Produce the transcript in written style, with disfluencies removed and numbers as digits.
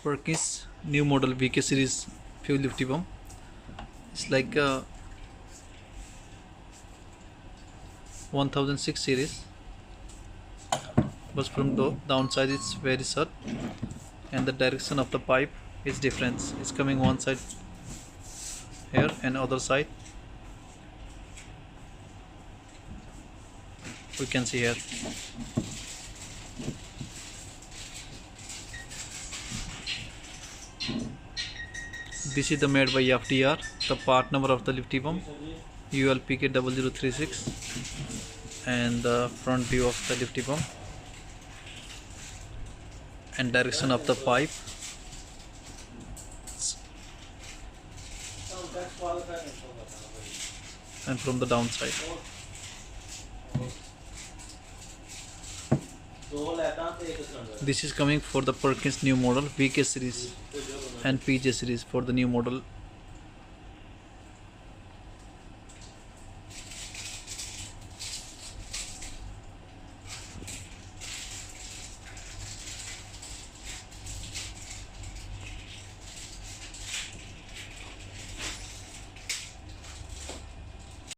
PERKINS new model VK series fuel lift pump. It's like a 1006 series, but from the downside it's very short, and the direction of the pipe is different. It's coming one side here and other side. We can see here. This is the made by FDR. The part number of the lift pump ULPK0036, and the front view of the lift pump and direction of the pipe. And from the downside. This is coming for the PERKINS new model VK series and PJ series for the new model